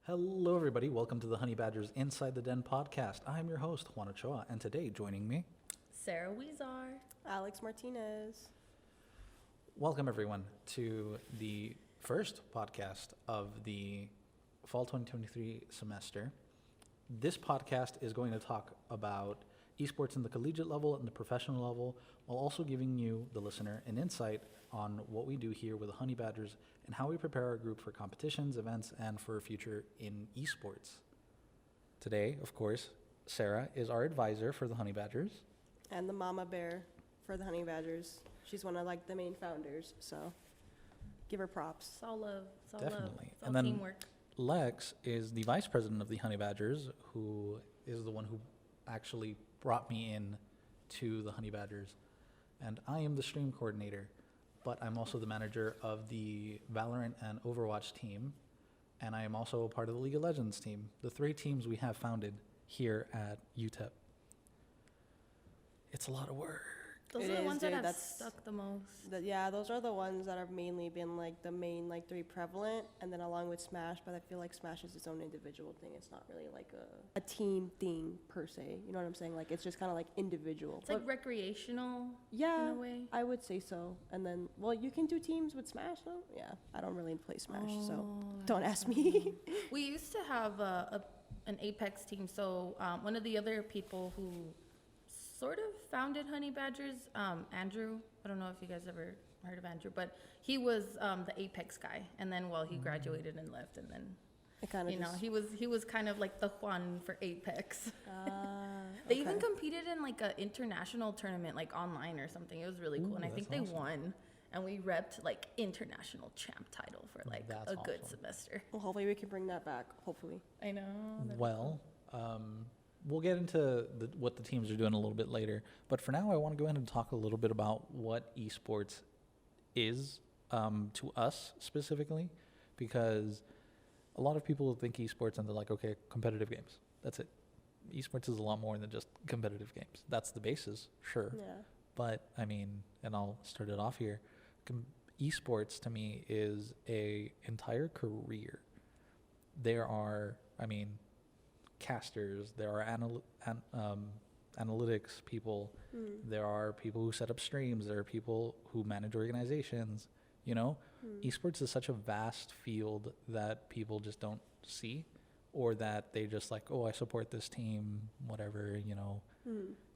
Hello, everybody. Welcome to the HoneyBadgers Inside the Den podcast. I'm your host, Juan Ochoa, and today joining me, Sarah Weezar. Alex Martinez. welcome everyone to the first podcast of the fall 2023 semester. This podcast is going to talk about esports in the collegiate level and the professional level, while also giving you, the listener, an insight on what we do here with the HoneyBadgers and how we prepare our group for competitions, events, and for a future in esports. Today, of course, Sarah is our advisor for the HoneyBadgers. And the mama bear for the HoneyBadgers. She's one of the main founders, so give her props. It's all love. It's all Definitely. love. It's all And then teamwork. Lex is the vice president of the HoneyBadgers, who is the one who actually brought me in to the HoneyBadgers. And I am the stream coordinator, but I'm also the manager of the Valorant and Overwatch team, and I am also a part of the League of Legends team, the three teams we have founded here at UTEP. It's a lot of work. Those It are the is, ones dude, that have that's- stuck the most. Yeah, those are the ones that have mainly been the main three prevalent, and then along with Smash, but I feel like Smash is its own individual thing. It's not really a team thing per se. You know what I'm saying? It's just kind of individual. It's like recreational yeah, in a way. I would say so. And then, well, you can do teams with Smash though. Yeah, I don't really play Smash, so don't ask me. We used to have an Apex team. So one of the other people who sort of founded HoneyBadgers, Andrew. I don't know if you guys ever heard of Andrew, but he was the Apex guy. And then, well, he graduated and left, and then It kind of he was kind of like the Juan for Apex. They even competed in an international tournament, online or something. It was really cool, and I think they won. And we repped international champ title for That's a good awesome. semester. Well, hopefully we can bring that back. Hopefully. I know. Well, we'll get into what the teams are doing a little bit later. But for now, I want to go ahead and talk a little bit about what esports is to us specifically, because a lot of people think esports and they're like, okay, competitive games. That's it. Esports is a lot more than just competitive games. That's the basis, sure. Yeah. But I mean, and I'll start it off here. Esports to me is a entire career. There are, casters. There are analytics people. There are people who set up streams. There are people who manage organizations. Esports is such a vast field that people just don't see, or that they just I support this team, whatever.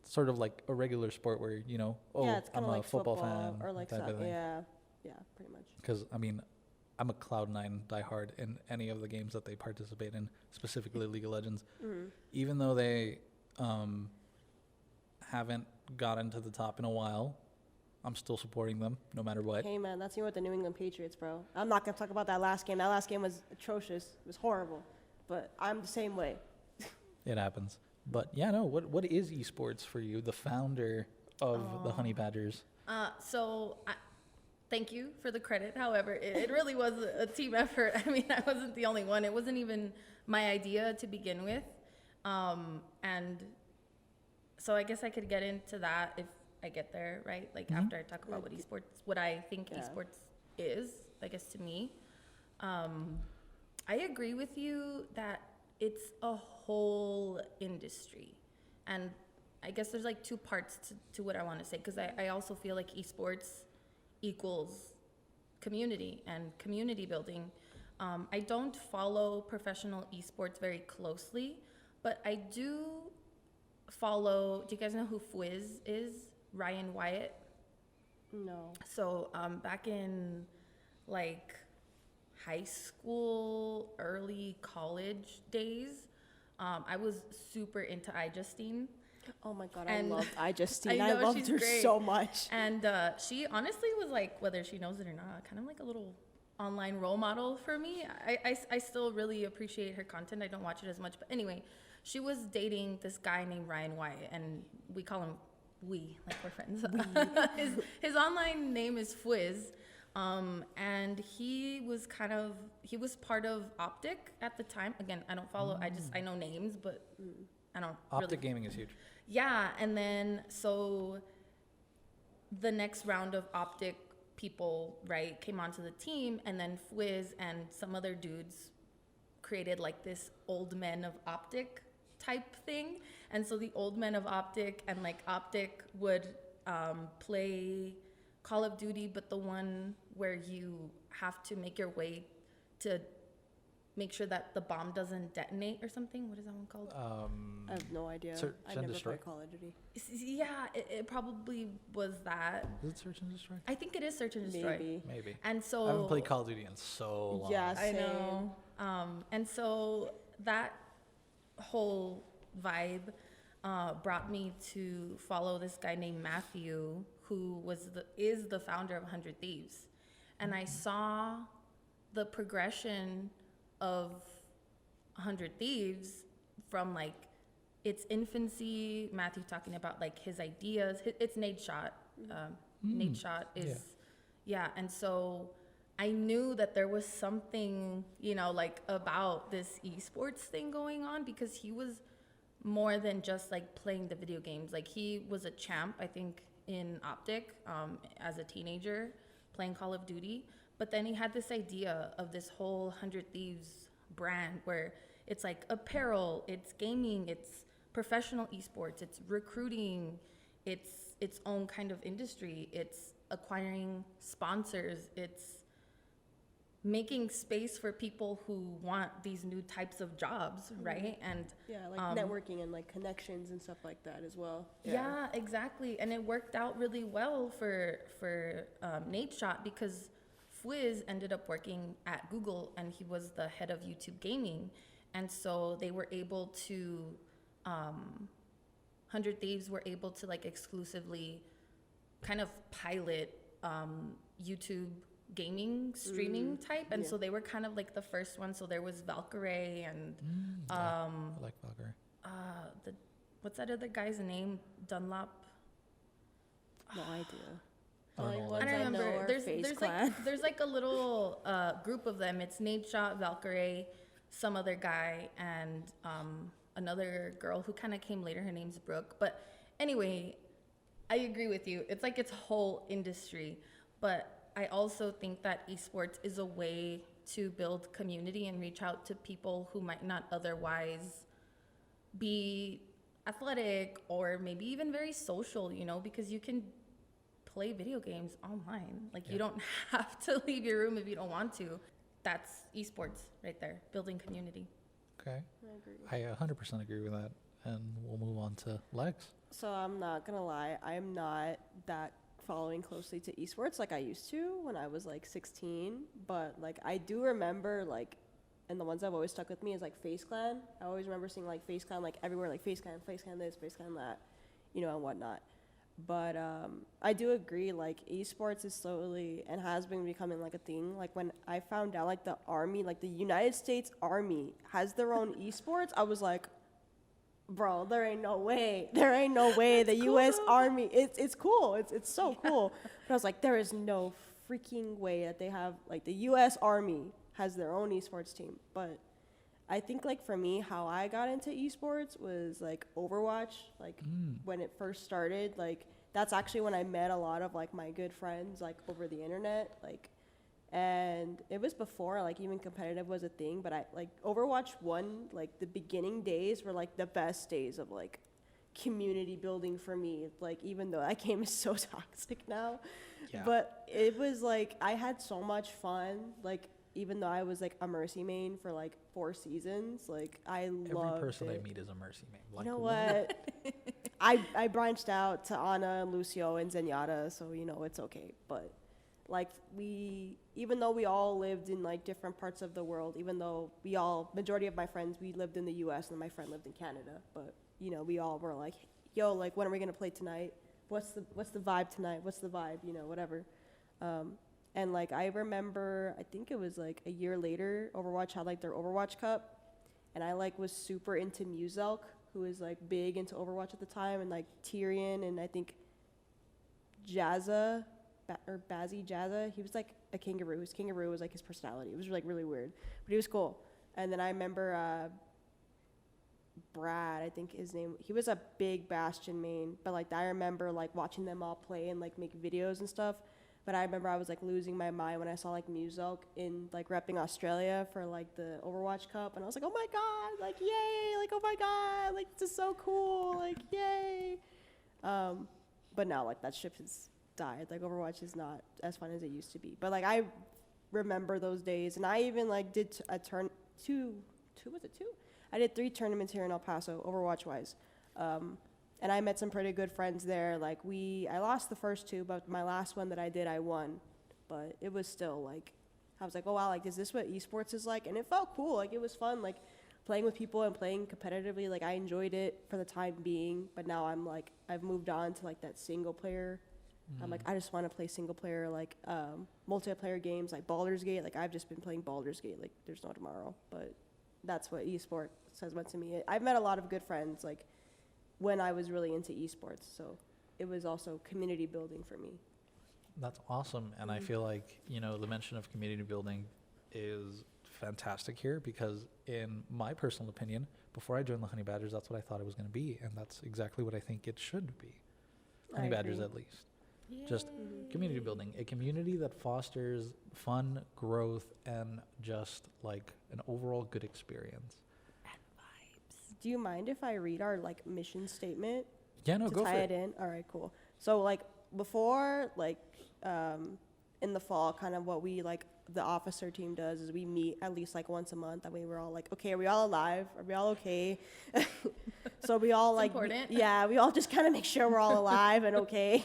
Sort of like a regular sport where Yeah, it's I'm kinda a football fan or type of thing. Yeah, pretty much. Because I'm a Cloud9 diehard in any of the games that they participate in, specifically League of Legends. Even though they haven't gotten to the top in a while, I'm still supporting them no matter what. Hey man, that's you with the New England Patriots, bro. I'm not gonna talk about that last game. That last game was atrocious. It was horrible. But I'm the same way. It happens. But yeah, no, what is esports for you, the founder of the HoneyBadgers? Thank you for the credit. However, it really was a team effort. I wasn't the only one. It wasn't even my idea to begin with. And so I guess I could get into that if I get there, right? After I talk about what I think esports is, I guess to me. I agree with you that it's a whole industry. And I guess there's two parts to what I want to say, because I also feel like esports equals community and community building. I don't follow professional esports very closely, but I do follow, do you guys know who Fwiz is? Ryan Wyatt? No. So back in high school, early college days, I was super into iJustine. Oh my god, And I loved I I know, loved she's her great. so much. And she honestly was whether she knows it or not, kind of a little online role model for me. I still really appreciate her content. I don't watch it as much. But anyway, she was dating this guy named Ryan Wyatt, and we call him we're friends. His online name is Fwiz. And he was part of Optic at the time. Again, I don't follow, I know names, but I don't Optic really. gaming is huge. Yeah, and then so the next round of Optic people, right, came onto the team, and then Fwiz and some other dudes created like this old men of Optic type thing. And so the old men of Optic and like Optic would play Call of Duty, but the one where you have to make your way to make sure that the bomb doesn't detonate or something. What is that one called? I have no idea. Search I and never Destroy? played Call of Duty. Yeah, it probably was that. Is it Search and Destroy? I think it is Search and Destroy. Maybe. And so I haven't played Call of Duty in so long. Yeah, I same. know. And so that whole vibe brought me to follow this guy named Matthew, who is the founder of 100 Thieves. And I saw the progression of 100 Thieves from like its infancy, Matthew talking about like his ideas. It's Nate Shot. Nate Shot is, yeah. And so I knew that there was something, you know, like about this esports thing going on, because he was more than just like playing the video games. Like he was a champ, I think, in Optic as a teenager playing Call of Duty. But then he had this idea of this whole 100 Thieves brand where it's like apparel, it's gaming, it's professional esports, it's recruiting, it's its own kind of industry, it's acquiring sponsors, it's making space for people who want these new types of jobs, right? And Yeah, like networking and like connections and stuff like that as well. yeah, exactly. And it worked out really well for Nate Shot, because Fwiz ended up working at Google and he was the head of YouTube gaming. And so they were able to, 100 Thieves were able to like exclusively kind of pilot YouTube gaming streaming type. And so they were kind of like the first one. So there was Valkyrie and I like Valkyrie. what's that other guy's name? Dunlop. No idea. I don't know all I that. don't remember. There's There's like a little group of them. It's Nate Shot, Valkyrie, some other guy, and another girl who kind of came later. Her name's Brooke. But anyway, I agree with you. It's like its whole industry. But I also think that esports is a way to build community and reach out to people who might not otherwise be athletic or maybe even very social, you know, because you can play video games online. Like you don't have to leave your room if you don't want to. That's esports right there, building community. Okay. I agree. I 100% agree with that. And we'll move on to Lex. So I'm not gonna lie, I'm not that following closely to esports like I used to when I was like 16, but like I do remember like, and the ones that have always stuck with me is like Face Clan. I always remember seeing like Face Clan like everywhere, like Face Clan this, Face Clan that, you know, and whatnot. But I do agree, like esports is slowly and has been becoming like a thing. Like when I found out like the army, like the United States Army has their own esports, I was like, bro, there ain't no way the U.S. Army, it's cool, it's so cool. But I was like, there is no freaking way that they have, like the U.S. Army has their own esports team. But I think like for me, how I got into esports was like Overwatch, like when it first started, like that's actually when I met a lot of like my good friends like over the internet, like, and it was before like even competitive was a thing. But I like Overwatch 1, like the beginning days were like the best days of like community building for me, like even though that game is so toxic now. But it was like I had so much fun, like even though I was like a Mercy main for like 4 seasons, like I loved Every person it. I meet is a Mercy main. Like, You know what? I branched out to Ana, Lucio, and Zenyatta, so you know it's okay. But like even though we all lived in like different parts of the world, even though majority of my friends, we lived in the U.S. and my friend lived in Canada, but you know we all were like, yo, like when are we gonna play tonight? What's the vibe tonight? What's the vibe? You know, whatever. And like I remember, I think it was like a year later, Overwatch had like their Overwatch Cup, and I like was super into Muselk, who was like big into Overwatch at the time, and like Tyrion, and I think Jazza, or Bazzy Jazza, he was like a kangaroo. His kangaroo was like his personality. It was like really weird, but he was cool. And then I remember Brad, I think his name, he was a big Bastion main, but like I remember like watching them all play and like make videos and stuff. But But I remember I was like losing my mind when I saw like Muzelk in like repping Australia for like the Overwatch Cup, and I was like, oh my god, like yay, like oh my god, like this is so cool, like yay. But now like that ship has died. Like Overwatch is not as fun as it used to be. But like I remember those days, and I even like did two. I did 3 tournaments here in El Paso, Overwatch wise. And I met some pretty good friends there. Like I lost the first 2, but my last one that I did, I won. But it was still like, I was like, oh wow, like is this what esports is like? And it felt cool. Like it was fun, like playing with people and playing competitively. Like I enjoyed it for the time being. But now I'm like, I've moved on to like that single player. I'm like, I just want to play single player, like multiplayer games, like Baldur's Gate. Like I've just been playing Baldur's Gate, like there's no tomorrow. But that's what esports has meant to me. I've met a lot of good friends, like when I was really into esports. So it was also community building for me. That's awesome. And I feel like, the mention of community building is fantastic here because in my personal opinion, before I joined the HoneyBadgers, that's what I thought it was going to be. And that's exactly what I think it should be. HoneyBadgers at least. Just community building, a community that fosters fun, growth, and just like an overall good experience. Do you mind if I read our like mission statement? Yeah, no, to go tie for it in? All right, cool. So like before, like in the fall, kind of what we like the officer team does is we meet at least like once a month. That way we're all like, okay, are we all alive? Are we all okay? So we all like, we all just kind of make sure we're all alive and okay.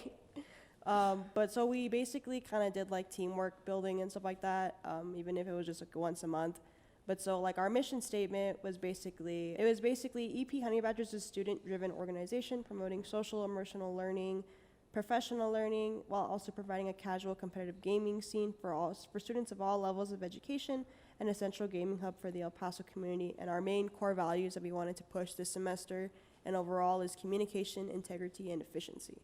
But so we basically kind of did like teamwork building and stuff like that, even if it was just like once a month. But so like our mission statement was basically EP HoneyBadgers is a student-driven organization promoting social emotional learning, professional learning, while also providing a casual competitive gaming scene for students of all levels of education and a central gaming hub for the El Paso community. And our main core values that we wanted to push this semester and overall is communication, integrity, and efficiency.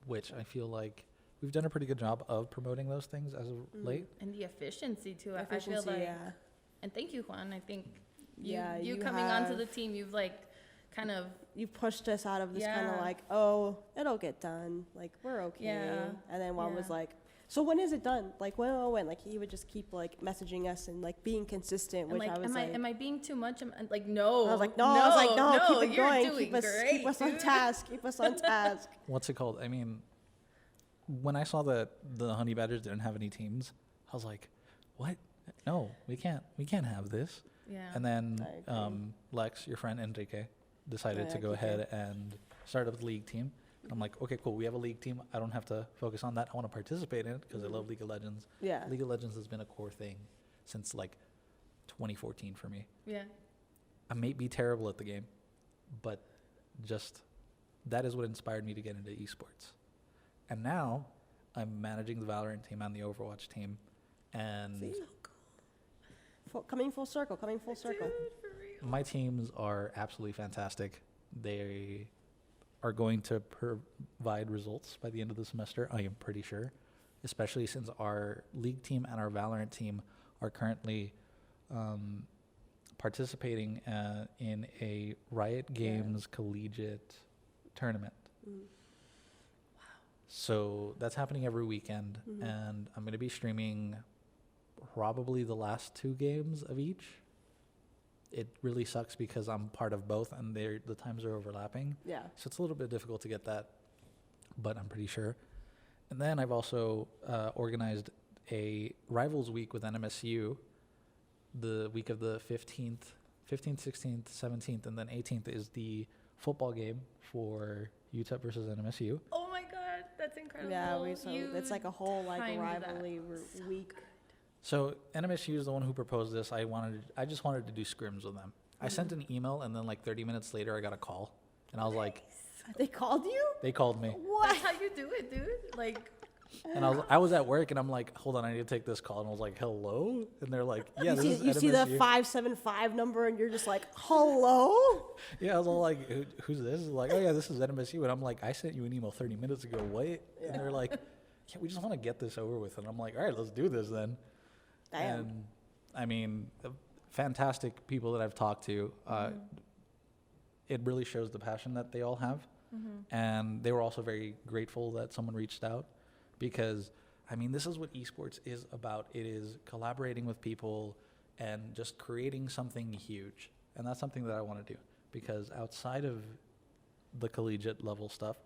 Which I feel like we've done a pretty good job of promoting those things as of late. And the efficiency too. I Efficiency, feel like, yeah. And thank you, Juan. I think you coming onto the team, you've like kind of you've pushed us out of this kind of like, oh, it'll get done. Like we're okay. Yeah. And then Juan was like, so when is it done? Like when? Like he would just keep like messaging us and like being consistent, which I was like, am I being too much? Like, no. I was like, no, keep it going. Keep us on task. Keep us on task. What's it called? I mean, when I saw that the HoneyBadgers didn't have any teams, I was like, what? No, we can't have this. Yeah. And then Lex, your friend Enrique, decided to go ahead and start up the league team. I'm like, okay, cool. We have a league team. I don't have to focus on that. I want to participate in it because I love League of Legends. Yeah. League of Legends has been a core thing since like 2014 for me. Yeah. I may be terrible at the game, but just that is what inspired me to get into esports. And now I'm managing the Valorant team and the Overwatch team. And coming full circle. Dude, for real. my teams are absolutely fantastic. They are going to provide results by the end of the semester, I am pretty sure, especially since our league team and our Valorant team are currently participating in a Riot Games collegiate tournament. Wow. So that's happening every weekend, and I'm going to be streaming probably the last 2 games of each. It really sucks because I'm part of both and the times are overlapping. Yeah. So it's a little bit difficult to get that, but I'm pretty sure. And then I've also organized a Rivals Week with NMSU the week of the 15th, 16th, 17th, and then 18th is the football game for UTEP versus NMSU. Oh my God, that's incredible. Yeah, it's like a whole like rivalry week. So NMSU is the one who proposed this. I just wanted to do scrims with them. I sent an email, and then like 30 minutes later, I got a call, and I was like, "They called you? They called me." What? That's how you do it, dude. Like. And I was at work, and I'm like, "Hold on, I need to take this call." And I was like, "Hello?" And they're like, "Yeah, this is NMSU." You see the 575 number, and you're just like, "Hello?" Yeah, I was all like, "Who's this?" Like, "Oh yeah, this is NMSU." And I'm like, "I sent you an email 30 minutes ago. What?" And they're like, "Yeah, we just want to get this over with." And I'm like, "All right, let's do this then." Damn. And I mean, fantastic people that I've talked to. It really shows the passion that they all have. And they were also very grateful that someone reached out because I mean, this is what esports is about. It is collaborating with people and just creating something huge. And that's something that I want to do, because outside of the collegiate level stuff,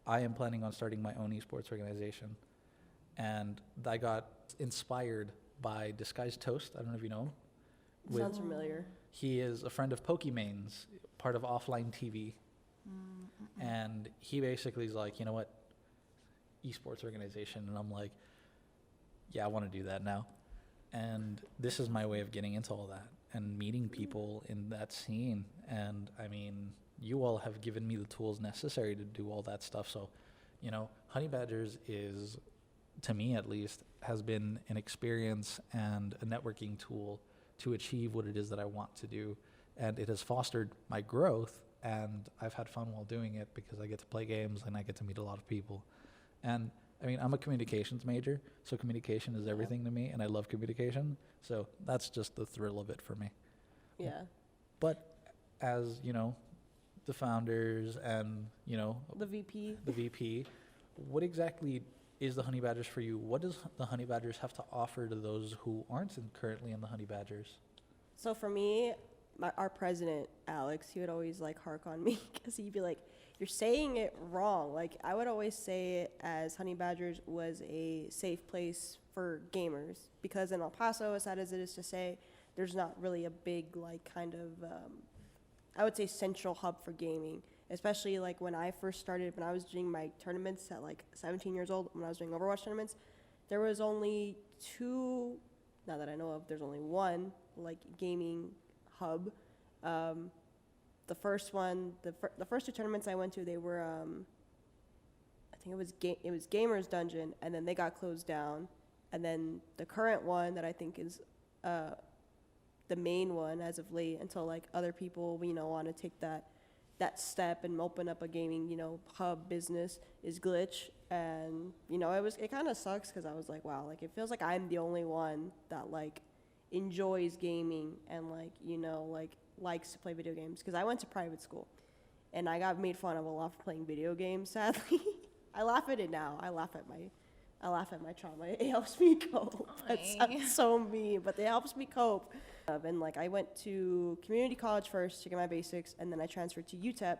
I am planning on starting my own esports organization. And I got inspired by Disguised Toast. I don't know if you know him. Sounds familiar. He is a friend of Pokemane's, part of Offline TV. And he basically is like, you know what, esports organization. And I'm like, yeah, I want to do that now. And this is my way of getting into all that and meeting people in that scene. And I mean, you all have given me the tools necessary to do all that stuff. So, you know, HoneyBadgers is, to me at least, has been an experience and a networking tool to achieve what it is that I want to do. And it has fostered my growth, and I've had fun while doing it because I get to play games and I get to meet a lot of people. And I mean, I'm a communications major, so communication is everything to me, and I love communication. So that's just the thrill of it for me. Yeah. But as, you know, the founders and, you know, The VP. what exactly is the HoneyBadgers for you? What does the HoneyBadgers have to offer to those who aren't currently in the HoneyBadgers? So for me, our president, Alex, he would always like hark on me because he'd be like, you're saying it wrong. Like, I would always say it as HoneyBadgers was a safe place for gamers, because in El Paso, as sad as it is to say, there's not really a big, like, kind of, I would say central hub for gaming, especially like when I first started, when I was doing my tournaments at like 17 years old, when I was doing Overwatch tournaments, there was only two, now that I know of, there's only one, like, gaming hub. The first one, the first two tournaments I went to, they were, I think it was Gamers Dungeon, and then they got closed down. And then the current one that I think is the main one as of late, until like other people, you know, want to take that step and open up a gaming, you know, hub business, is Glitch. And, you know, it kind of sucks because I was like, wow, like, it feels like I'm the only one that like enjoys gaming and like, you know, like likes to play video games, because I went to private school and I got made fun of a lot for playing video games, sadly. I laugh at it now. I laugh at my trauma. It helps me cope. That's so mean, but it helps me cope. And like, I went to community college first to get my basics, and then I transferred to UTEP.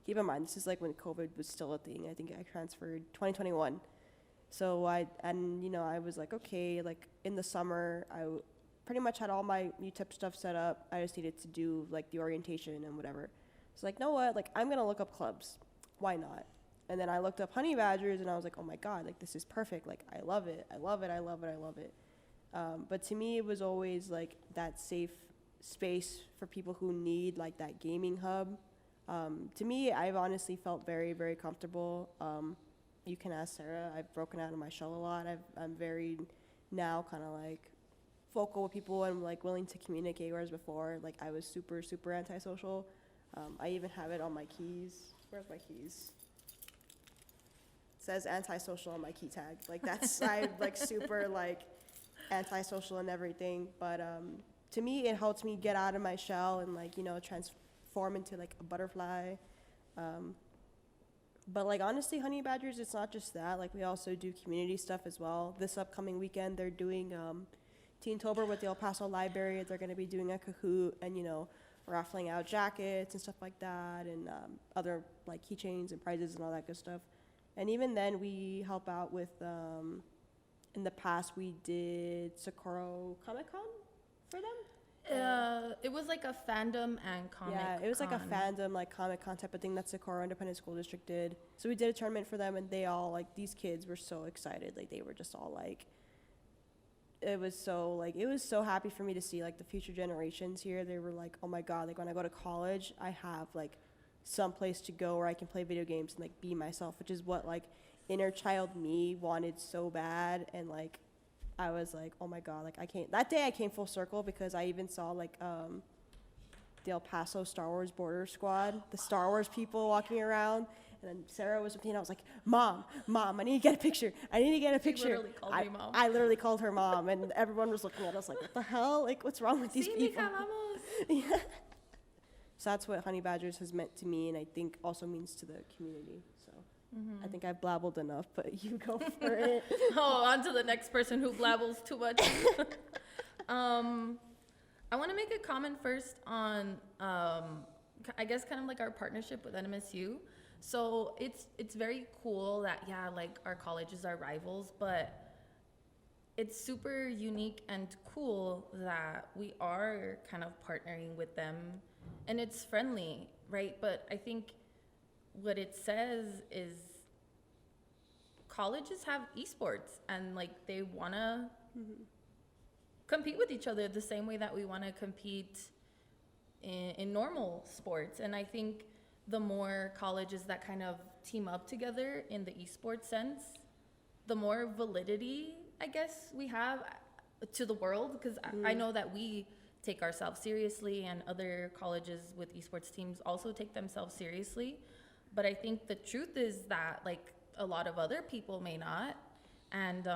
Keep in mind, this is like when COVID was still a thing. I think I transferred 2021. So I was like, okay, like in the summer, I pretty much had all my UTEP stuff set up. I just needed to do like the orientation and whatever. So like, know what? Like, I'm gonna look up clubs. Why not? And then I looked up HoneyBadgers, and I was like, oh my God, like, this is perfect. Like, I love it. I love it. I love it. I love it. But to me, it was always like that safe space for people who need like that gaming hub. To me, I've honestly felt very, very comfortable. You can ask Sarah. I've broken out of my shell a lot. I'm very now kind of like vocal with people and like willing to communicate, whereas before, like, I was super, super antisocial. I even have it on my keys. Where's my keys? It says antisocial on my key tag. Like, that's, I'm like super like antisocial and everything. But to me, it helps me get out of my shell and like, you know, transform into like a butterfly. But like, honestly, HoneyBadgers, it's not just that. Like, we also do community stuff as well. This upcoming weekend, they're doing Teentober with the El Paso Library. They're going to be doing a Kahoot and, you know, raffling out jackets and stuff like that, and other like keychains and prizes and all that good stuff. And even then, we help out with, in the past, we did Socorro Comic-Con for them. It was like a fandom and comic. Yeah, it was like a fandom, like Comic-Con type of thing that Socorro Independent School District did. So we did a tournament for them, and they all, like, these kids were so excited. Like, they were just all like, it was so happy for me to see like the future generations here. They were like, oh my God, like, when I go to college, I have like some place to go where I can play video games and like be myself, which is what like inner child me wanted so bad. And like, I was like, oh my God, like, that day I came full circle, because I even saw like the El Paso Star Wars border squad, the Star Wars people walking around. And then Sarah was with me, and I was like, Mom, I need to get a picture. She literally called me Mom. I literally called her Mom, and everyone was looking at us like, what the hell? Like, what's wrong with these people? Yeah. So that's what HoneyBadgers has meant to me, and I think also means to the community. So I think I've blabbled enough, but you go for it. Oh, on to the next person who blabbles too much. I want to make a comment first on, I guess, kind of like our partnership with NMSU. So it's very cool that, yeah, like our colleges are rivals, but it's super unique and cool that we are kind of partnering with them, and it's friendly, right? But I think what it says is colleges have esports, and like they want to compete with each other the same way that we want to compete in normal sports. And I think the more colleges that kind of team up together in the esports sense, the more validity, I guess, we have to the world, because I know that we take ourselves seriously, and other colleges with esports teams also take themselves seriously. But I think the truth is that like a lot of other people may not. And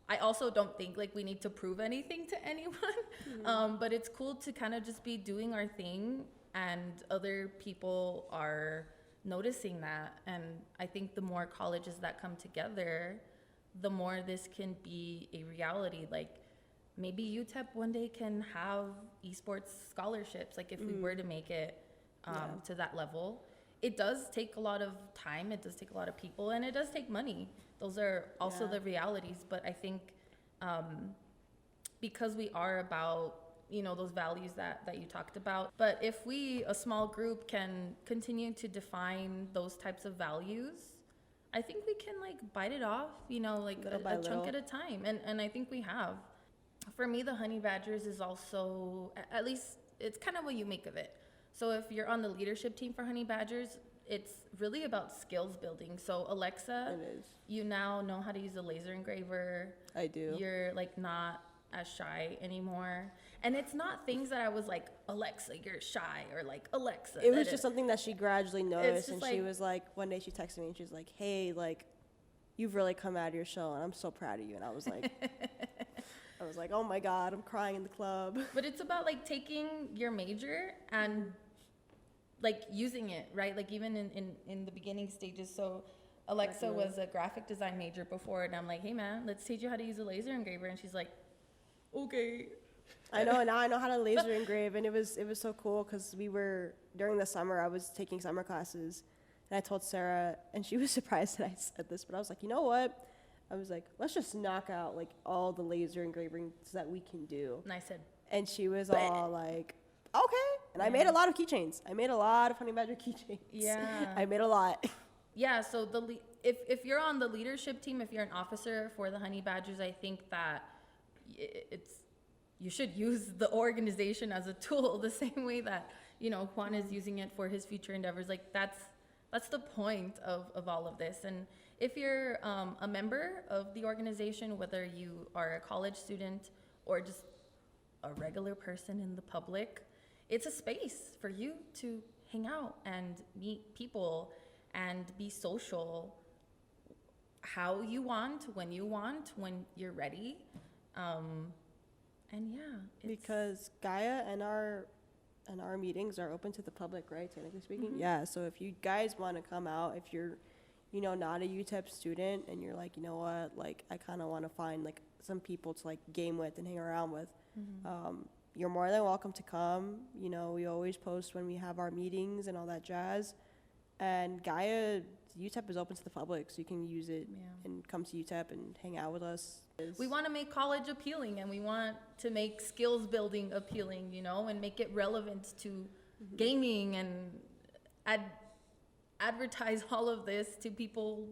I also don't think like we need to prove anything to anyone. But it's cool to kind of just be doing our thing, and other people are noticing that. And I think the more colleges that come together, the more this can be a reality. Like maybe UTEP one day can have esports scholarships, like if we were to make it to that level. It does take a lot of time, it does take a lot of people, and it does take money. Those are also the realities. But I think because we are about, you know, those values that you talked about, but if we, a small group, can continue to define those types of values, I think we can like bite it off, you know, like a chunk at a time. And I think we have. For me, the HoneyBadgers is also, at least it's kind of what you make of it. So if you're on the leadership team for HoneyBadgers, it's really about skills building. So Alexa, you now know how to use a laser engraver. I do. You're like not as shy anymore. And it's not things that I was like, Alexa, you're shy, or like, Alexa. It was just something that she gradually noticed, and like, she was like, one day she texted me and she was like, hey, like, you've really come out of your shell, and I'm so proud of you. And I was like, oh my God, I'm crying in the club. But it's about like taking your major and like using it, right? Like even in the beginning stages. So Alexa was a graphic design major before, and I'm like, hey man, let's teach you how to use a laser engraver. And she's like, okay. I know, and now I know how to laser engrave, and it was so cool, because we were, during the summer, I was taking summer classes, and I told Sarah, and she was surprised that I said this, but I was like, you know what? I was like, let's just knock out like all the laser engravings that we can do. And I said, and she was all like, okay. And I made a lot of keychains. I made a lot of HoneyBadger keychains. Yeah. I made a lot. Yeah, so if you're on the leadership team, if you're an officer for the HoneyBadgers, I think that you should use the organization as a tool the same way that, you know, Juan is using it for his future endeavors. Like that's the point of all of this. And if you're a member of the organization, whether you are a college student or just a regular person in the public, it's a space for you to hang out and meet people and be social how you want, when you're ready. And yeah, because Gaia and our meetings are open to the public, right? Technically speaking. Yeah. So if you guys want to come out, if you're, you know, not a UTEP student, and you're like, you know what, like I kind of want to find like some people to like game with and hang around with, you're more than welcome to come. You know, we always post when we have our meetings and all that jazz. And Gaia, UTEP is open to the public, so you can use it and come to UTEP and hang out with us. We want to make college appealing, and we want to make skills building appealing, you know, and make it relevant to gaming, and advertise all of this to people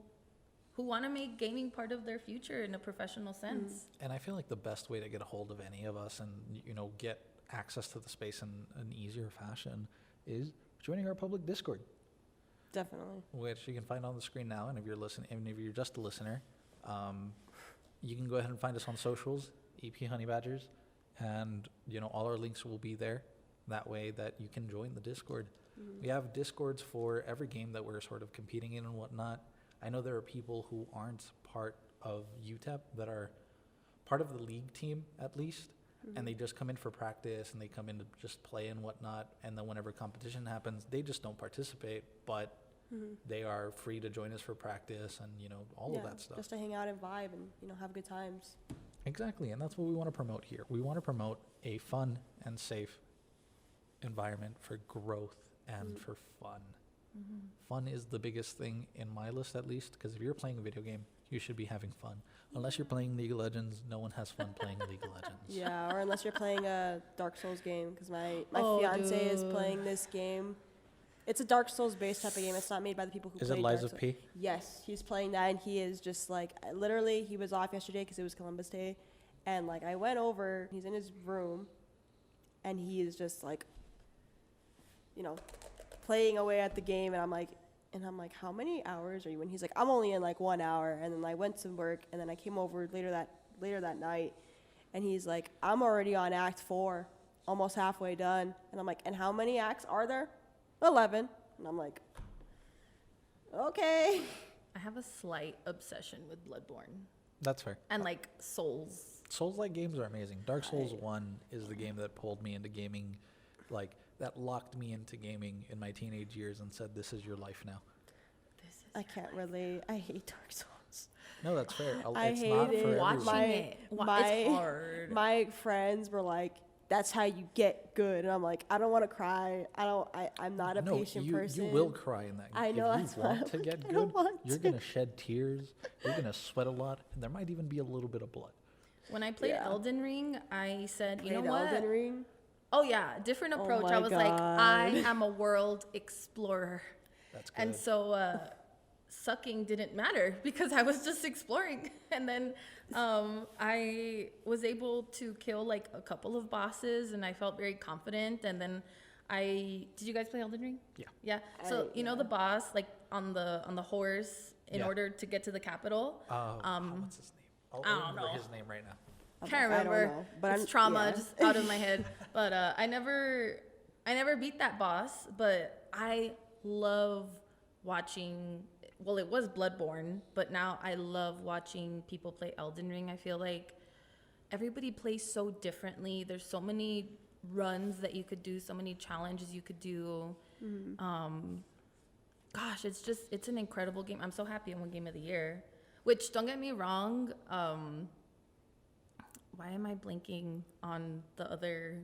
who want to make gaming part of their future in a professional sense. And I feel like the best way to get a hold of any of us and, you know, get access to the space in an easier fashion is joining our public Discord. Definitely. Which you can find on the screen now. And if you're listening, even if you're just a listener, you can go ahead and find us on socials, EP HoneyBadgers, and, you know, all our links will be there. That way that you can join the Discord. We have Discords for every game that we're sort of competing in and whatnot. I know there are people who aren't part of UTEP that are part of the league team at least, and they just come in for practice and they come in to just play and whatnot, and then whenever competition happens, they just don't participate. But They are free to join us for practice and, all of that stuff. Just to hang out and vibe and, have good times. Exactly, and that's what we want to promote here. We want to promote a fun and safe environment for growth and for fun. Fun is the biggest thing in my list, at least, because if you're playing a video game, you should be having fun. Unless you're playing League of Legends, no one has fun playing League of Legends. Yeah, or unless you're playing a Dark Souls game, because my fiance is playing this game. It's a Dark Souls based type of game. It's not made by the people who Is play it Dark Lies Souls. of P? Yes, he's playing that, and he is just like, literally, he was off yesterday because it was Columbus Day, and like I went over, he's in his room, and he is just like, playing away at the game, and I'm like, how many hours are you in? He's like, I'm only in like 1 hour, and then I went to work, and then I came over later that night, and he's like, I'm already on Act 4, almost halfway done, and I'm like, and how many acts are there? 11. And I'm like, okay. I have a slight obsession with Bloodborne That's fair. and like Souls. Souls-like games are amazing. Dark Souls 1 is the game that pulled me into gaming, that locked me into gaming in my teenage years and said, this is your life now. I can't relate. I hate Dark Souls. No, that's fair. I It's hate not it. for Watching everyone. it, my- it's hard. My friends were like, that's how you get good. And I'm like, I don't want to cry. I'm not a patient person. You will cry in that game. I know, If that's you why want I'm to like, get I don't good, want you're to. going to shed tears. You're going to sweat a lot. And there might even be a little bit of blood. When I played Yeah. Elden Ring, I said, you know Played what? Elden Ring. Oh yeah, different Oh approach. my I was like, I God. am a world explorer. That's good. And so sucking didn't matter because I was just exploring. And then I was able to kill like a couple of bosses and I felt very confident. And then did you guys play Elden Ring? Yeah. Yeah. So the boss like on the horse in Yeah. order to get to the capital. What's his name? I I'll don't remember know. his name right now. Can't I don't remember. know, but It's trauma yeah. just out of my head. But I never beat that boss. But I love watching. Well, it was Bloodborne, but now I love watching people play Elden Ring. I feel like everybody plays so differently. There's so many runs that you could do, so many challenges you could do. Gosh, it's an incredible game. I'm so happy I won Game of the Year. Which, don't get me wrong, why am I blanking on the other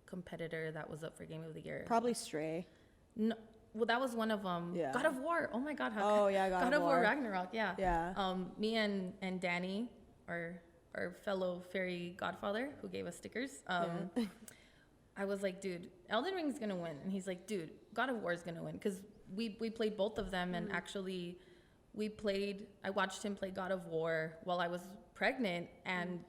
competitor that was up for Game of the Year? Probably Stray. No, well, that was one of them. Yeah. God of War. Oh my God. Oh, yeah, God of War War. Ragnarok. Yeah. Yeah. Me and Danny, our fellow fairy godfather who gave us stickers. I was like, dude, Elden Ring's gonna win, and he's like, dude, God of War is gonna win, because we played both of them, and actually, I watched him play God of War while I was pregnant, and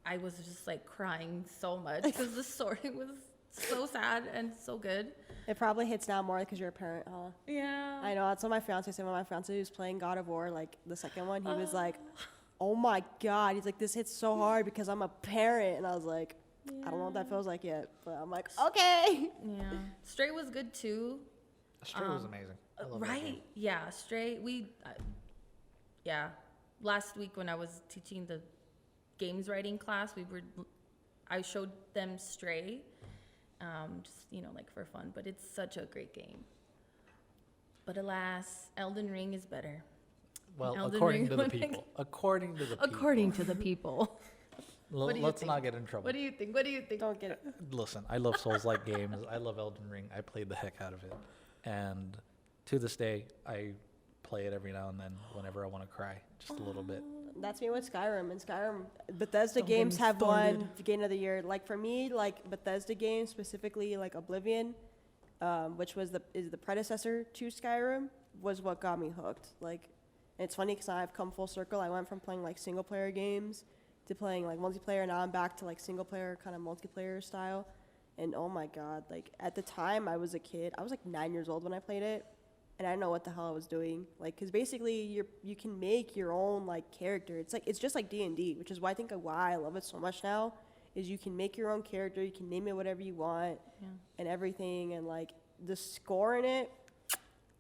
I was just like crying so much because the story was so sad and so good. It probably hits now more because you're a parent, huh? Yeah. I know. That's what my fiance said. When my fiance was playing God of War, like the second one, he was like, "Oh my God!" He's like, "This hits so hard because I'm a parent," and I was like, "I don't know what that feels like yet," but I'm like, "Okay." Yeah. Stray was good too. Stray was amazing. I love that game. Right? Yeah. Stray. Yeah. Last week when I was teaching the games writing class, I showed them Stray, just like for fun. But it's such a great game. But alas, Elden Ring is better. Well, Elden according Ring to the would people. According to the people. According to the people. What do you Let's think? not get in trouble. What do you think? What do you think? Don't get it. Listen, I love Souls-like games. I love Elden Ring. I played the heck out of it. And to this day, I play it every now and then whenever I want to cry, just a little bit. That's me with Skyrim. And Skyrim, Bethesda Don't get games me have started. won Game of the Year. Like for me, like Bethesda games, specifically like Oblivion, which is the predecessor to Skyrim, was what got me hooked. Like, and it's funny because I've come full circle. I went from playing like single player games to playing like multiplayer. Now I'm back to like single player kind of multiplayer style. And oh my God, like at the time I was a kid. I was like 9 years old when I played it. And I didn't know what the hell I was doing. Like, cause basically you can make your own like character. It's just like D&D, which is why I love it so much now, is you can make your own character. You can name it whatever you want and everything. And like the score in it,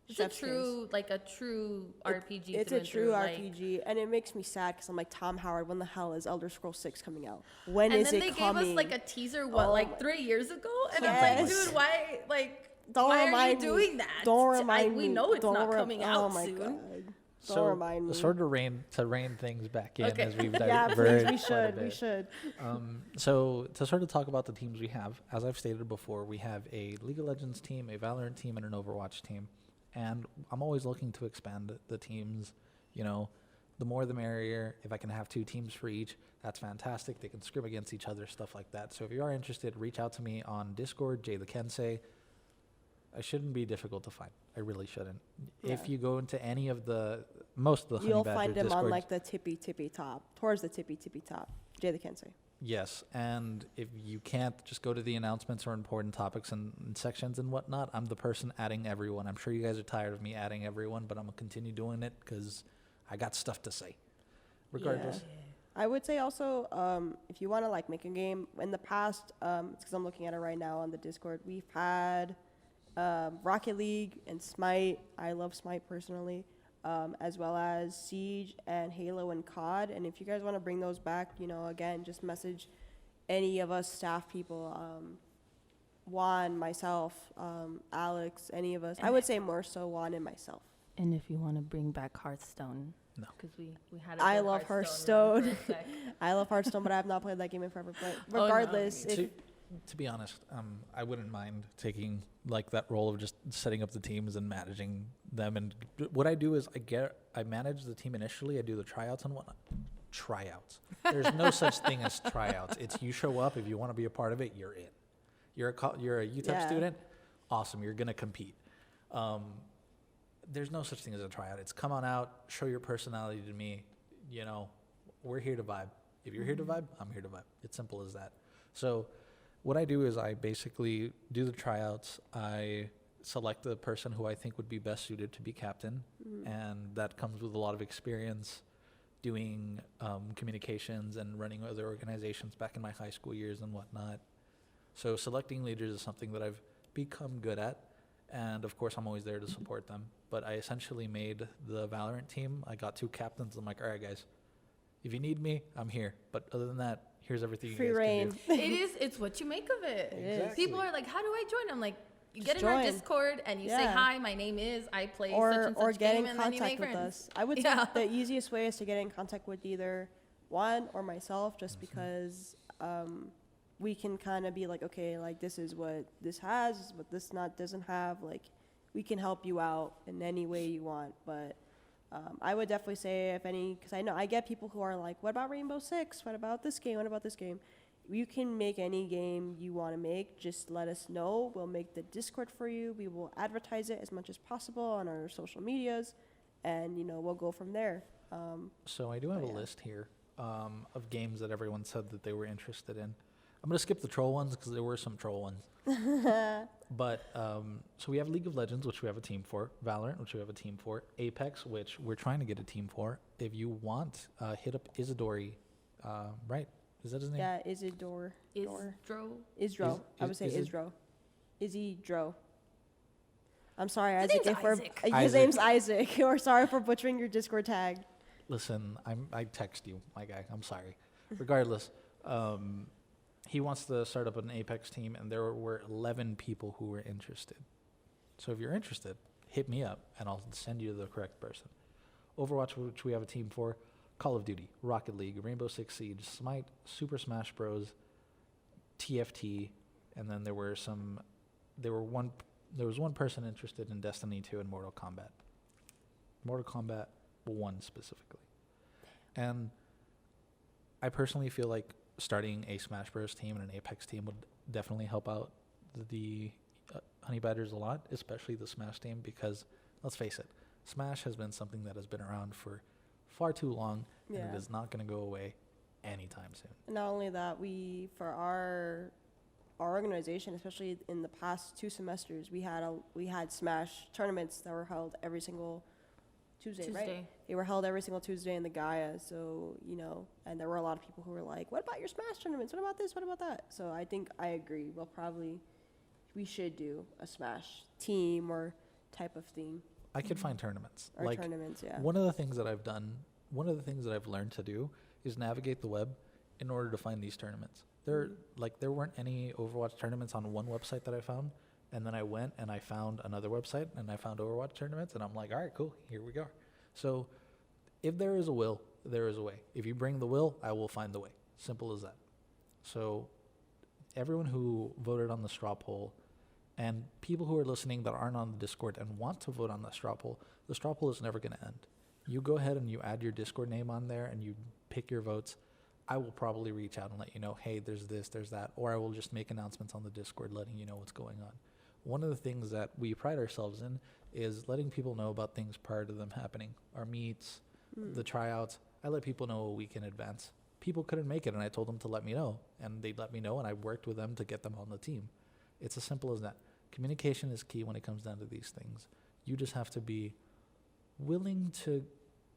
It's chef's kiss. a true RPG. It's through a and true through, like- RPG, and it makes me sad because I'm like, Tom Howard, when the hell is Elder Scrolls 6 coming out? When And is then it they coming? gave us like a teaser, Oh my- 3 years ago? And Yes. it's like, dude, why, like, don't Why remind are you me. doing that? Don't remind we me. know it's Don't not rem- coming oh out my soon. God. Don't So, remind me. sort of rein things back in Okay. as we've Yeah, diverted please, we quite a should. We bit. should. So to sort of talk about the teams we have, as I've stated before, we have a League of Legends team, a Valorant team, and an Overwatch team. And I'm always looking to expand the teams. You know, the more the merrier. If I can have 2 teams for each, that's fantastic. They can scrim against each other, stuff like that. So if you are interested, reach out to me on Discord, Jay the Kensei. I shouldn't be difficult to find. I really shouldn't. If Yeah. you go into any of most of the You'll HoneyBadger find him on Discords, like the tippy top, towards the tippy top. Jay the Kensei. yes, and if you can't, just go to the announcements or important topics and sections and whatnot. I'm the person adding everyone. I'm sure you guys are tired of me adding everyone, but I'm going to continue doing it because I got stuff to say. Regardless. Yeah. I would say also, if you want to like make a game, in the past, it's because I'm looking at it right now on the Discord, we've had Rocket League and Smite. I love Smite personally, as well as Siege and Halo and COD. And if you guys want to bring those back, you know, again, just message any of us staff people, Juan, myself, Alex, any of us. I would say more so Juan and myself. And if you want to bring back Hearthstone. No. Because we had I love Hearthstone. I love Hearthstone, but I have not played that game in forever. But no, regardless, me To be honest, I wouldn't mind taking like that role of just setting up the teams and managing them. And what I do is I manage the team initially. I do the tryouts and whatnot. Tryouts. There's no such thing as tryouts. It's you show up. If you want to be a part of it, you're in. You're a UTEP Yeah. student. Awesome. You're gonna compete. There's no such thing as a tryout. It's come on out, show your personality to me. You know, we're here to vibe. If you're here to vibe, I'm here to vibe. It's simple as that. So what I do is I basically do the tryouts. I select the person who I think would be best suited to be captain. And that comes with a lot of experience doing communications and running other organizations back in my high school years and whatnot. So selecting leaders is something that I've become good at. And of course, I'm always there to support them. But I essentially made the Valorant team. I got 2 captains. I'm like, all right, guys, if you need me, I'm here. But other than that, here's everything free you guys reign. can do. It's what you make of it. Exactly. People are like, how do I join? I'm like, you Just get in our join. Discord and you say, Yeah. hi, my name is, I play such or and such get game, in and then you contact make with friends. us. I would Yeah. say the easiest way is to get in contact with either Juan or myself, just because we can kind of be like, okay, like this is what this has, this is what this not doesn't have. Like we can help you out in any way you want. But I would definitely say if any, because I know I get people who are like, what about Rainbow Six? What about this game? What about this game? You can make any game you want to make. Just let us know. We'll make the Discord for you. We will advertise it as much as possible on our social medias, and you know we'll go from there. So I do have a yeah. list here of games that everyone said that they were interested in. I'm going to skip the troll ones because there were some troll ones. But so we have League of Legends, which we have a team for. Valorant, which we have a team for. Apex, which we're trying to get a team for. If you want, hit up Isidori, right? Is that his name? Yeah, Isidore. Isdro. I would say is it- Isdro. Isidro. I'm sorry, His Isaac. name's If we're, Isaac. his Isaac. name's Isaac. Or sorry for butchering your Discord tag. Listen, I text you, my guy. I'm sorry. Regardless, he wants to start up an Apex team, and there were 11 people who were interested. So if you're interested, hit me up, and I'll send you the correct person. Overwatch, which we have a team for. Call of Duty, Rocket League, Rainbow Six Siege, Smite, Super Smash Bros, TFT, and then there was one person interested in Destiny 2 and Mortal Kombat. Mortal Kombat 1 specifically. And I personally feel like starting a Smash Bros team and an Apex team would definitely help out the HoneyBadgers a lot, especially the Smash team, because let's face it, Smash has been something that has been around for far too long, and Yeah. it is not going to go away anytime soon. Not only that, for our organization, especially in the past 2 semesters, we had Smash tournaments that were held every single Tuesday, right? They were held every single Tuesday in the Gaia. So, you know, and there were a lot of people who were like, what about your Smash tournaments? What about this? What about that? So I think I agree. We should do a Smash team or type of thing. I could find tournaments. Or Like, tournaments, yeah. one of the things that I've done, one of the things that I've learned to do is navigate the web in order to find these tournaments. There weren't any Overwatch tournaments on one website that I found, And then I went and I found another website and I found Overwatch tournaments, and I'm like, all right, cool, here we go. So if there is a will, there is a way. If you bring the will, I will find the way. Simple as that. So everyone who voted on the straw poll, and people who are listening that aren't on the Discord and want to vote on the straw poll is never going to end. You go ahead and you add your Discord name on there and you pick your votes. I will probably reach out and let you know, hey, there's this, there's that, or I will just make announcements on the Discord letting you know what's going on. One of the things that we pride ourselves in is letting people know about things prior to them happening. Our meets, the tryouts, I let people know a week in advance. People couldn't make it, and I told them to let me know, and they'd let me know, and I worked with them to get them on the team. It's as simple as that. Communication is key when it comes down to these things. You just have to be willing to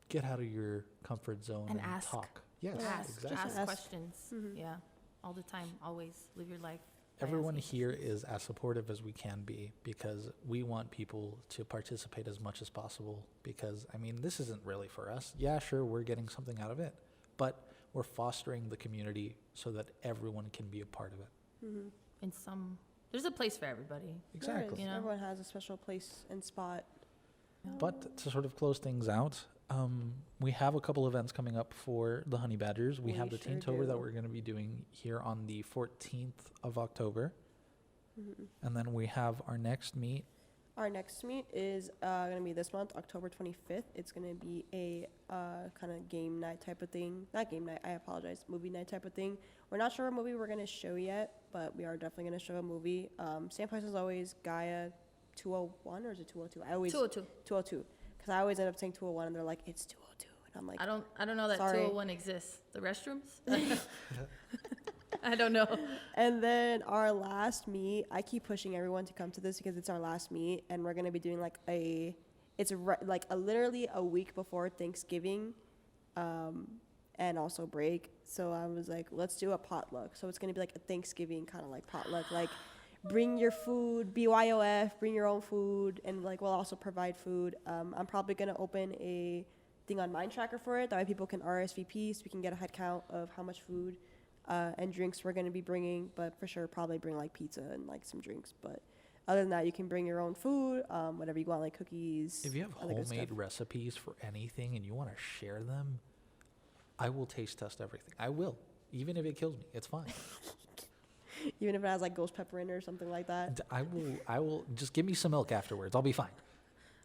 get out of your comfort zone and ask. talk. Yes, exactly. Ask questions. Yeah, all the time, always live your life. Everyone here is as supportive as we can be, because we want people to participate as much as possible, because, I mean, this isn't really for us. Yeah, sure, we're getting something out of it, but we're fostering the community so that everyone can be a part of it. There's a place for everybody. Exactly. You know? Everyone has a special place and spot. But to sort of close things out, we have a couple events coming up for the HoneyBadgers. We have the sure Teentober that do. we're going to be doing here on the 14th of October. And then we have our next meet. Our next meet is going to be this month, October 25th. It's going to be a kind of game night type of thing. Not game night, I apologize. Movie night type of thing. We're not sure what movie we're going to show yet, but we are definitely going to show a movie. Same place as always, Gaia 201, or is it 202? 202. Because I always end up saying 201, and they're like, it's 202. And I'm like, I don't know that sorry. 201 exists. The restrooms? I don't know. And then our last meet, I keep pushing everyone to come to this because it's our last meet, and we're gonna be doing like literally a week before Thanksgiving, and also break. So I was like, let's do a potluck. So it's gonna be like a Thanksgiving kind of like potluck, like bring your food, BYOF, bring your own food, and like we'll also provide food. I'm probably gonna open a thing on Mind Tracker for it, that way people can RSVP so we can get a head count of how much food and drinks we're going to be bringing, but for sure probably bring like pizza and like some drinks. But other than that, you can bring your own food, whatever you want, like cookies. If you have other good homemade stuff. recipes for anything and you want to share them, I will taste test everything. I will, even if it kills me. It's fine. Even if it has like ghost pepper in it or something like that. I will just give me some milk afterwards. I'll be fine.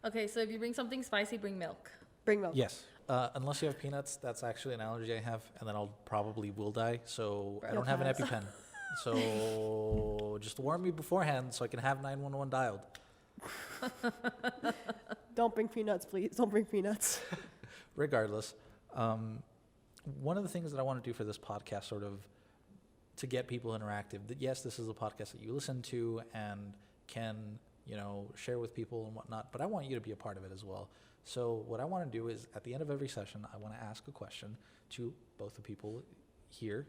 Okay, so if you bring something spicy, bring milk. Bring milk. Yes. Unless you have peanuts, that's actually an allergy I have, and then I'll probably will die. So I You'll don't have an pass. EpiPen. So just warn me beforehand so I can have 911 dialed. Don't bring peanuts, please. Don't bring peanuts. Regardless, one of the things that I want to do for this podcast, sort of to get people interactive, that yes, this is a podcast that you listen to and can, share with people and whatnot, but I want you to be a part of it as well. So what I want to do is, at the end of every session, I want to ask a question to both the people here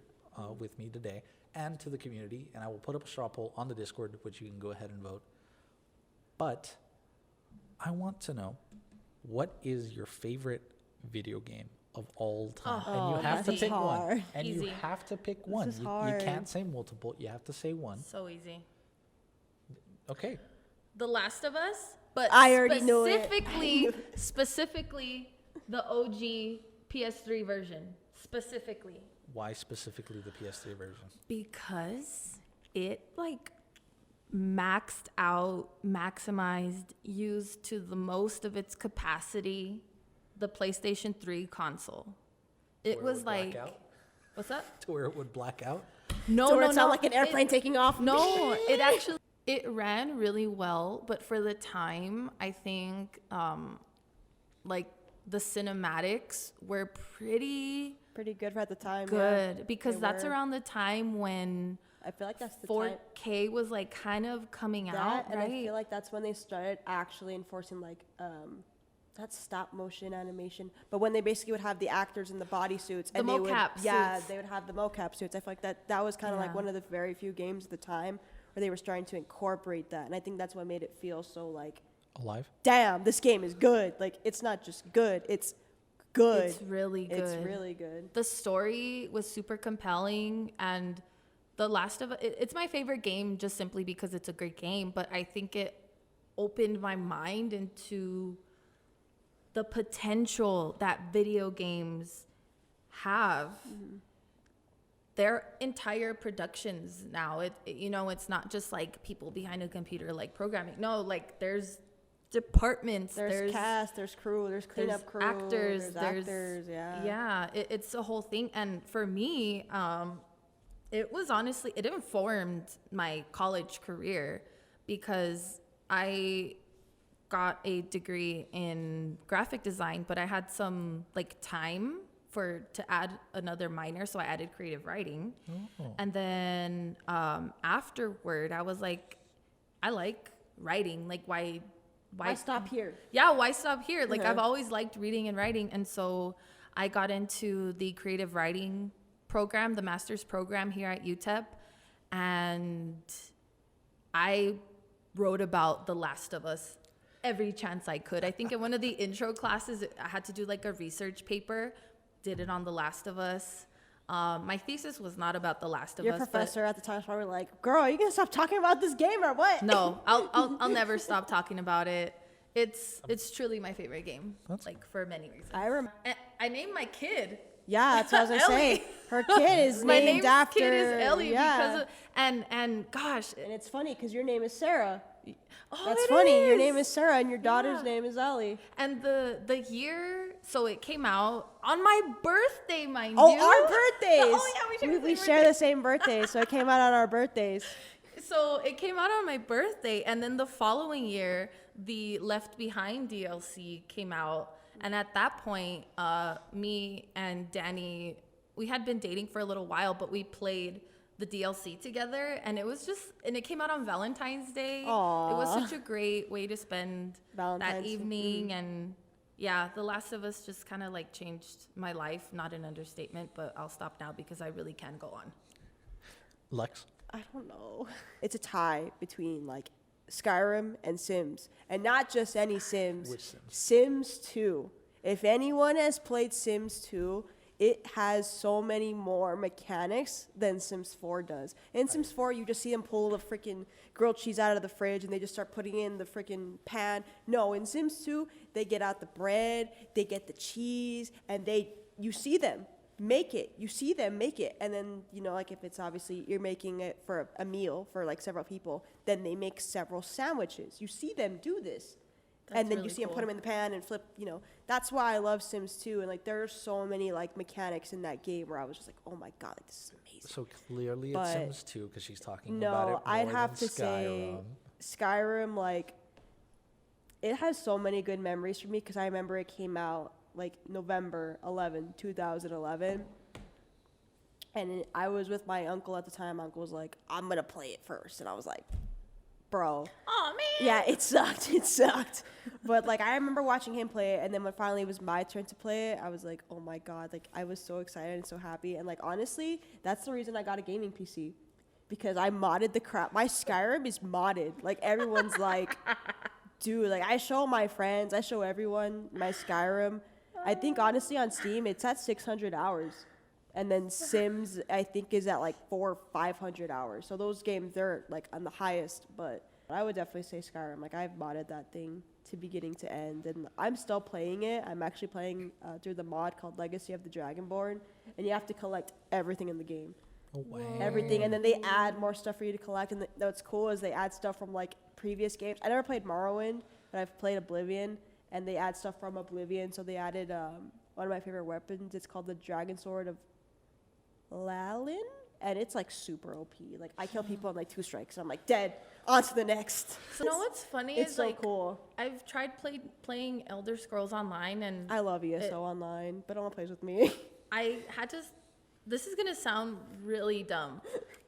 with me today and to the community, and I will put up a straw poll on the Discord, which you can go ahead and vote. But I want to know, what is your favorite video game of all time? And you have to that's pick one. hard. And you Easy. have to pick one. is You hard. can't say multiple. You have to say one. So easy. Okay. The Last of Us, but I already knew it. specifically the OG PS3 version. Specifically. Why specifically the PS3 version? Because it maxed out, maximized, used to the most of its capacity the PlayStation 3 console. It Where was would black like, out? what's that? To where it would black out? No, So no, it sound no. like an airplane taking off. No, it ran really well, but for the time, I think the cinematics were pretty Pretty good for at the time. good Yeah. because They that's were. around the time when I feel like that's the time. 4K was kind of coming That, out, and right? I feel like that's when they started actually enforcing not stop motion animation, but when they basically would have the actors in the bodysuits and they would, mocap suits. they would have the mocap suits. I feel like that was kind of like Yeah. one of the very few games at the time where they were starting to incorporate that, and I think that's what made it feel so like, Alive? damn, this game is good. Like it's not just good, it's good. It's really good. It's really good. The story was super compelling, and The Last of Us, it's my favorite game just simply because it's a great game, but I think it opened my mind into the potential that video games have. Their entire productions now, it's not just like people behind a computer like programming. No, like there's departments, there's cast, there's crew, there's cleanup crew, actors, there's actors, yeah. Yeah, it's a whole thing. And for me, it informed my college career because I got a degree in graphic design, but I had some like time to add another minor, so I added creative writing. And then afterward, I was like, I like writing. Like, why stop here? Yeah, why stop here? Like, I've always liked reading and writing, and so I got into the creative writing program, the master's program here at UTEP, and I wrote about The Last of Us every chance I could. I think in one of the intro classes, I had to do like a research paper. Did it on The Last of Us. My thesis was not about The Last of Us. Your professor at the time was probably like, "Girl, are you gonna stop talking about this game or what?" No, I'll never stop talking about it. It's truly my favorite game, like for many reasons. I named my kid. Yeah, that's what I was gonna say. Her kid is my named after. My kid is Ellie because of, and gosh. And it's funny because your name is Sarah. Oh, That's funny. Your name is Sarah and your daughter's name is Ellie. And the year, so it came out on my birthday, mind you. Oh, our birthdays. Oh yeah, we share the same birthday, so it came out on our birthdays. So it came out on my birthday, and then the following year, the Left Behind DLC came out. And at that point, me and Danny, we had been dating for a little while, but we played the DLC together, and it came out on Valentine's Day. Aww. It was such a great way to spend that evening. And yeah, The Last of Us just kind of like changed my life. Not an understatement, but I'll stop now because I really can go on. Lex? I don't know. It's a tie between like Skyrim and Sims, and not just any Sims. Which Sims? Sims 2. If anyone has played Sims 2, it has so many more mechanics than Sims 4 does. In Sims 4, you just see them pull the freaking grilled cheese out of the fridge and they just start putting it in the freaking pan. No, in Sims 2, they get out the bread, they get the cheese, and you see them make it. You see them make it. And then, like if it's obviously you're making it for a meal for like several people, then they make several sandwiches. You see them do this. And then really you see them cool. put them in the pan and flip, That's why I love Sims 2. And, like, there are so many, like, mechanics in that game where I was just like, oh, my God, like, this is amazing. So clearly it's Sims 2 because she's talking No, about it more I'd have than to say Skyrim, like, it has so many good memories for me because I remember it came out, like, November 11, 2011. And I was with my uncle at the time. My uncle was like, I'm going to play it first. And I was like, bro. Oh man. Yeah, it sucked. But like I remember watching him play it, and then when finally it was my turn to play it, I was like, oh my God, like I was so excited and so happy. And like honestly, that's the reason I got a gaming PC. Because I modded the crap. My Skyrim is modded. Like everyone's like, dude, like I show my friends, I show everyone my Skyrim. I think honestly on Steam it's at 600 hours. And then Sims, I think, is at like 400 or 500 hours. So those games, they're like on the highest. But I would definitely say Skyrim. Like I've modded that thing to beginning to end. And I'm still playing it. I'm actually playing through the mod called Legacy of the Dragonborn. And you have to collect everything in the game. Oh, wow. Everything. And then they add more stuff for you to collect. And what's cool is they add stuff from like previous games. I never played Morrowind, but I've played Oblivion. And they add stuff from Oblivion. So they added one of my favorite weapons. It's called the Dragon Sword of Lalin, and it's like super OP. Like I kill people in like 2 strikes, and I'm like dead. On to the next. So what's funny It's is so like cool. I've tried playing Elder Scrolls Online, and I love ESO online, but no one plays with me. I had to. This is gonna sound really dumb.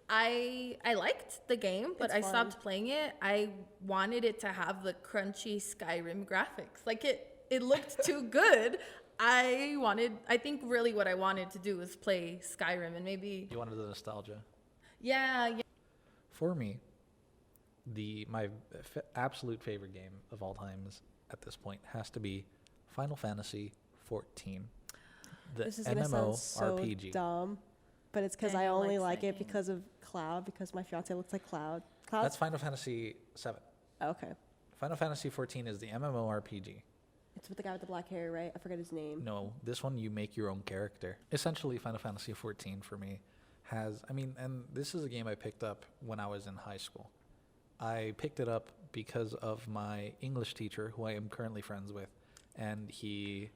I liked the game, but It's I fun. stopped playing it. I wanted it to have the crunchy Skyrim graphics. Like it looked too good. I think really what I wanted to do was play Skyrim and maybe. You wanted the nostalgia. Yeah. For me, my absolute favorite game of all times at this point has to be Final Fantasy XIV, the This is gonna sound so MMORPG. dumb, but it's because I Daniel only likes like that it game. because of Cloud, because my fiance looks like Cloud. Cloud? That's Final Fantasy 7. Okay. Final Fantasy 14 is the MMORPG. It's with the guy with the black hair, right? I forget his name. No, this one you make your own character. Essentially, Final Fantasy 14 for me has, I mean, and this is a game I picked up when I was in high school. I picked it up because of my English teacher, who I am currently friends with, and he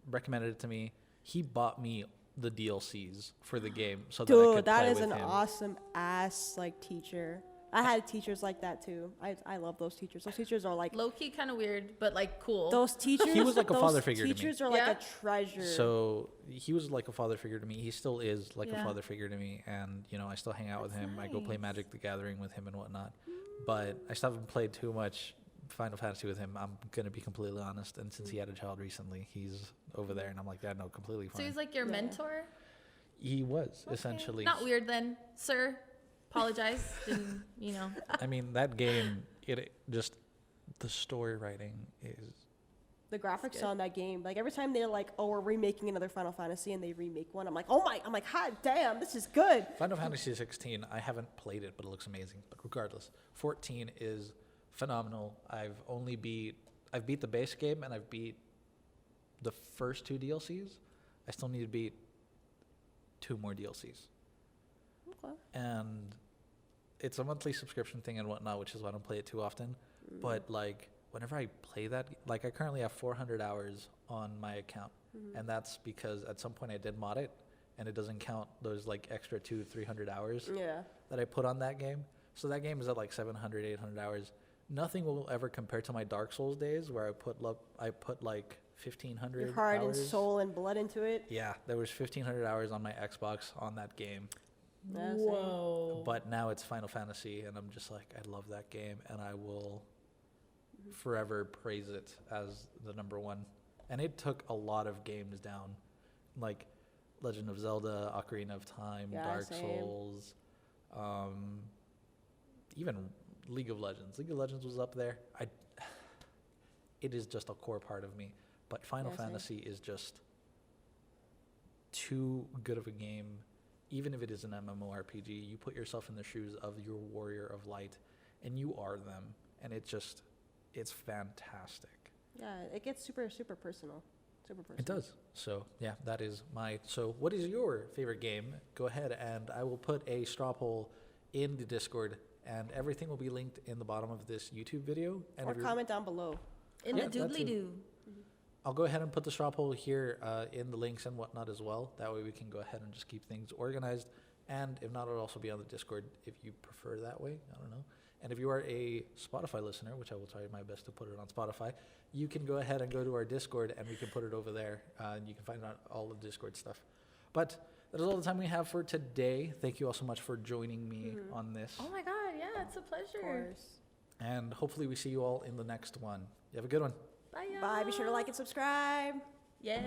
recommended it to me. He bought me the DLCs for the game so that I Dude, could that play is with an him. awesome ass like teacher. I had teachers like that too. I love those teachers. Those teachers are like Low key, kind of weird, but like cool. those teachers. He was like a those father figure to me. Teachers are like Yeah? a treasure. So he was like a father figure to me. He still is like a Yeah. father figure to me, and you know I still hang out with That's him. I go play nice. Magic the Gathering with him and whatnot. But I still haven't played too much Final Fantasy with him. I'm gonna be completely honest. And since he had a child recently, he's over there, and I'm like, yeah, no, completely fine. So he's like your Yeah. mentor? He was Okay. essentially. Not weird then, sir. Apologize. Didn't, you know. I mean, that game, it just the story writing is. the graphics good. on that game, like every time they're like, "Oh, we're remaking another Final Fantasy," and they remake one, I'm like, "Oh my!" I'm like, "Hot damn, this is good." Final Fantasy 16, I haven't played it, but it looks amazing. But regardless, 14 is phenomenal. I've beat the base game and I've beat the first 2 DLCs. I still need to beat 2 more DLCs. Okay. And it's a monthly subscription thing and whatnot, which is why I don't play it too often. But like, whenever I play that, like I currently have 400 hours on my account. And that's because at some point I did mod it and it doesn't count those like extra 200-300 hours Yeah. that I put on that game. So that game is at like 700-800 hours. Nothing will ever compare to my Dark Souls days where I put like 1,500 Your heart hours. and soul and blood into it. Yeah, there was 1,500 hours on my Xbox on that game. Yeah, same. Whoa. But now it's Final Fantasy, and I'm just like, I love that game, and I will forever praise it as the number one. And it took a lot of games down, like Legend of Zelda, Ocarina of Time, Yeah, Dark same. Souls, even League of Legends. League of Legends was up there. It is just a core part of me. But Final Yeah, same. Fantasy is just too good of a game. Even if it is an MMORPG, you put yourself in the shoes of your warrior of light, and you are them. And it's fantastic. Yeah, it gets super, super personal. Super personal. It does. So, yeah, that is so what is your favorite game? Go ahead, and I will put a straw poll in the Discord, and everything will be linked in the bottom of this YouTube video. And Or if you're- comment down below. In Yeah, the that too. doobly doo. I'll go ahead and put the straw poll here in the links and whatnot as well. That way we can go ahead and just keep things organized. And if not, it'll also be on the Discord if you prefer that way. I don't know. And if you are a Spotify listener, which I will try my best to put it on Spotify, you can go ahead and go to our Discord and we can put it over there. And you can find out all the Discord stuff. But that is all the time we have for today. Thank you all so much for joining me on this. Oh my god, yeah, it's a Of pleasure. course. And hopefully we see you all in the next one. You have a good one. Bye, y'all. Bye. Be sure to like and subscribe. Yeah.